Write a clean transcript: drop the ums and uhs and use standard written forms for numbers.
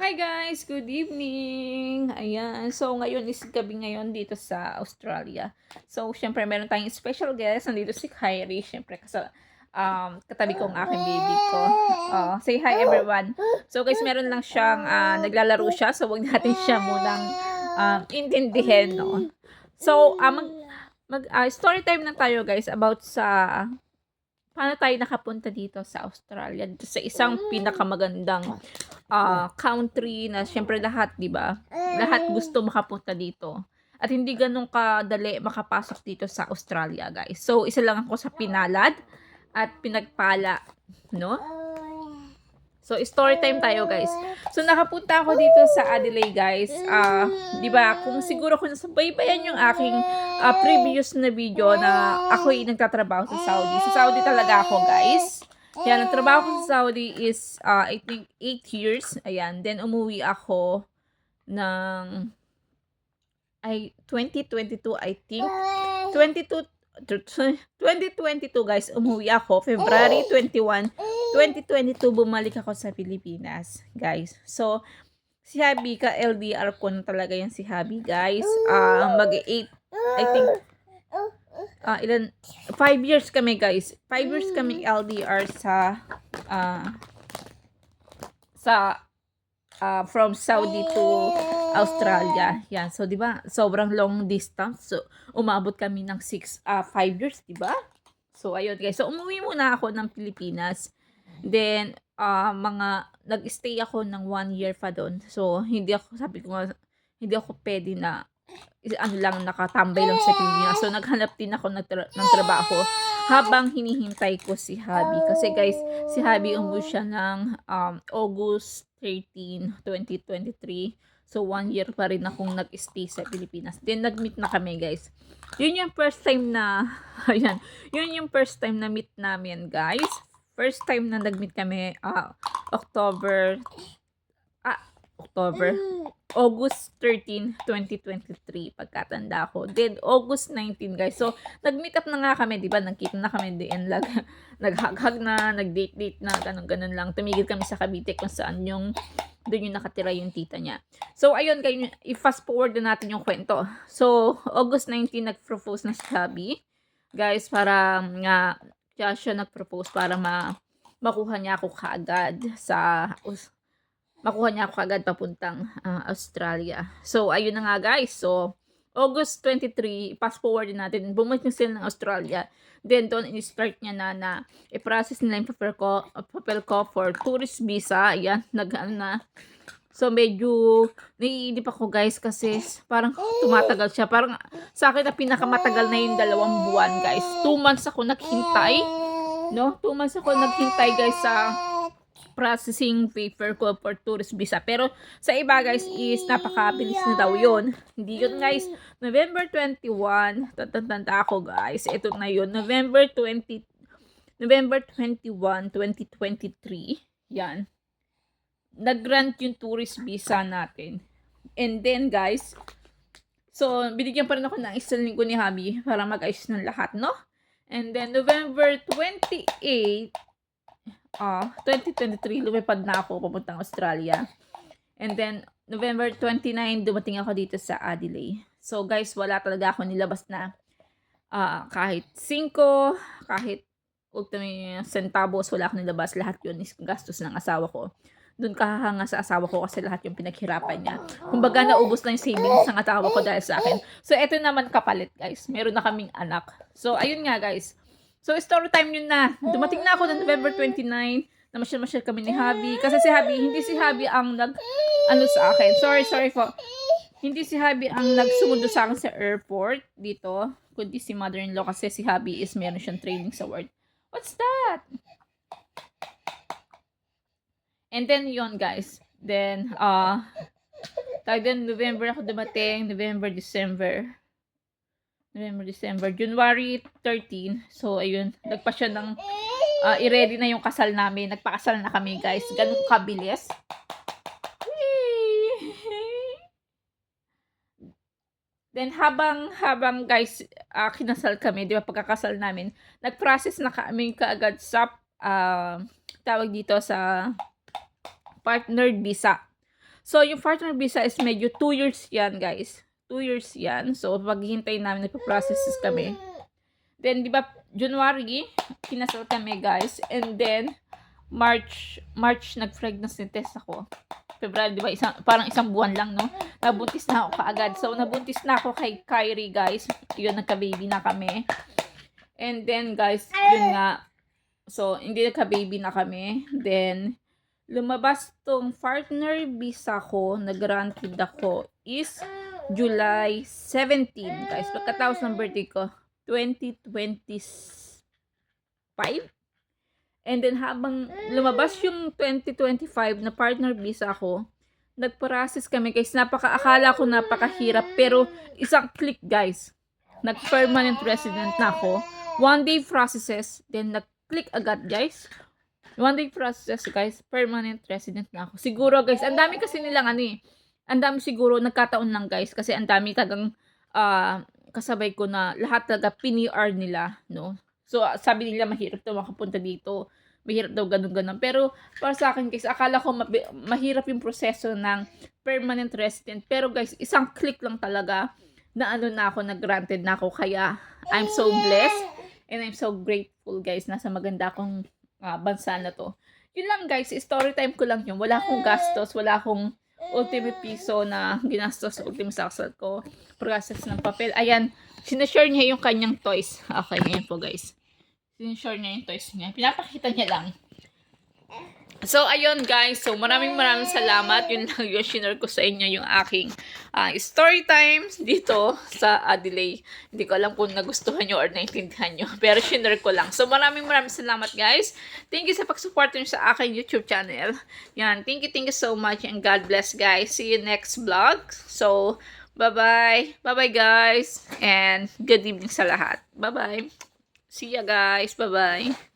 Hi guys! Good evening! Ayan. So, ngayon is gabi ngayon dito sa Australia. So, syempre, meron tayong special guest. Nandito si Kyrie. Syempre, katabi ko ang aking baby ko. Say hi everyone. So, guys, meron lang siyang, naglalaro siya. So, wag natin siya munang intindihin, no? So, story time na tayo, guys, about sa paano tayo nakapunta dito sa Australia, dito sa isang pinakamagandang country na siyempre lahat, 'di ba? Lahat gusto makapunta dito. At hindi ganun kadali makapasok dito sa Australia, guys. So, isa lang ako sa pinalad at pinagpala, no? So, story time tayo, guys. So, nakapunta ako dito sa Adelaide, guys. 'Di ba? Kung siguro kung nasabaybayan yung aking previous na video na ako'y nagtatrabaho sa Saudi. Sa Saudi talaga ako, guys. Yan, ang trabaho ko sa Saudi is, I think, 8 years. Ayan. Then, umuwi ako ng, 2022, I think. 2022, guys, umuwi ako. February 21, 2022, bumalik ako sa Pilipinas, guys. So, si Habi, ka-LDR ko na talaga yan si Habi, guys. Mag-8, I think, 5 years kami, guys. 5 years kami LDR from Saudi to Australia. Yan. So, 'di ba? Sobrang long distance. So, umabot kami ng 5 years, 'di ba? So, ayun, guys. So, umuwi muna ako ng Pilipinas. Then, nag-stay ako ng 1 year pa doon. So, sabi ko nga, hindi ako pwede na nakatambay lang sa Pilipinas. So, naghanap din ako ng trabaho habang hinihintay ko si Habi. Kasi, guys, si Habi umuwi siya ng August 13, 2023. So, 1 year pa rin akong nag-stay sa Pilipinas. Then, nag-meet na kami, guys. Yun yung first time na, ayan, yun yung first time na meet namin, guys. First time na nag-meet kami, October, August 13, 2023, pagkatanda ko. Then, August 19, guys. So, nag-meet up na nga kami, di ba? Nagkita na kami din. Nag-hug na, nag-date na, ganun-ganun lang. Tumigil kami sa Cavite kung saan doon yung nakatira yung tita niya. So, ayun, kayo, i-fast forward na natin yung kwento. So, August 19, nag-propose na si Habi. Guys, para nga, kaya siya nag-propose para makuha niya ako kaagad papuntang Australia. So, ayun na nga, guys. So, August 23, fast forward natin, bumalik na sila ng Australia. Then, doon, in-start niya na i-process nila yung papel ko for tourist visa. Ayan, na. So, medyo naiinip ako, guys, kasi parang tumatagal siya. Parang sa akin na pinakamatagal na yung 2 buwan, guys. 2 months ako naghintay. No? 2 months ako naghintay, guys, sa processing paper ko for tourist visa. Pero sa iba, guys, is napakabilis na daw yun. Hindi yun, guys. November 21, tatanda ako, guys. Ito na yun. November 21, 2023. Yan. Nag-grant yung tourist visa natin. And then, guys, so, binigyan pa rin ako ng isang linggo ni Habi para mag-ayos ng lahat, no? And then, November 28, 2023, lumipad na ako papuntang Australia. And then, November 29, dumating ako dito sa Adelaide. So, guys, wala talaga ako nilabas na kahit 5, kahit ultimo centavos, wala akong nilabas. Lahat yun is gastos ng asawa ko. Doon kahanga sa asawa ko kasi lahat yung pinaghirapan niya. Kumbaga, naubos na yung savings ng asawa ko dahil sa akin. So, eto naman kapalit, guys. Meron na kaming anak. So, ayun nga, guys. So, story time yun na. Dumating na ako ng November 29, na masyal kami ni Habi. Kasi hindi si Habi ang sa akin. Sorry po. Hindi si Habi ang nagsumundo sa akin sa airport dito, kundi si mother-in-law kasi si Habi is meron siyang training sa work. What's that? And then, yon, guys. Then, November ako dumating, January 13. So, ayun, nagpa siya ng, i-ready na yung kasal namin. Nagpakasal na kami, guys. Ganun kabilis. Then, habang guys, kinasal kami, di ba, pagkakasal namin, nag-process na kami kaagad sa, tawag dito sa partner visa. So, yung partner visa is medyo 2 years yan, guys. 2 years yan. So, paghihintay namin, nagpa-processes kami. Then, di ba, January, kinasal kami, guys. And then, March, nag-pregnancy test ako. February, di ba, parang isang buwan lang, no? Nabuntis na ako kaagad. So, nabuntis na ako kay Kyrie, guys. Yun, nagka-baby na kami. And then, guys, yun nga. So, hindi nagka-baby na kami. Then, lumabas tong partner visa ko, na-granted ako, is July 17, guys. Pagkatapos ng birthday ko, 2025. And then, habang lumabas yung 2025 na partner visa ko, nag-process kami, guys. Akala ko napakahirap, pero isang click, guys. Nag-permanent resident na ako. 1 day processes, then nag-click agad, guys. 1 day process, guys, permanent resident na ako. Siguro, guys, ang dami kasi nilang ang dami siguro, nagkataon lang, guys, kasi ang dami tagang kasabay ko na lahat talaga PNR nila, no? So, sabi nila mahirap daw makapunta dito. Mahirap daw ganun-ganun. Pero, para sa akin, guys, akala ko mahirap yung proseso ng permanent resident. Pero, guys, isang click lang talaga na na ako, na-granted na ako. Kaya, I'm so blessed and I'm so grateful, guys, nasa maganda akong bansa na to. Yun lang, guys, story time ko lang yun. Wala akong gastos, wala akong ultimate piso na ginastos sa ultimate saksal ko. Process ng papel. Ayan, sinashare niya yung kanyang toys. Okay, ngayon po, guys. Sinashare niya yung toys niya. Pinapakita niya lang. So, ayun, guys. So, maraming salamat. Yun lang yung share ko sa inyo yung aking story times dito sa Adelaide. Hindi ko alam kung nagustuhan nyo or naintindihan nyo. Pero share ko lang. So, maraming salamat, guys. Thank you sa pag-support nyo sa aking YouTube channel. Yan. Thank you so much. And God bless, guys. See you next vlog. So, bye-bye. Bye-bye, guys. And good evening sa lahat. Bye-bye. See ya, guys. Bye-bye.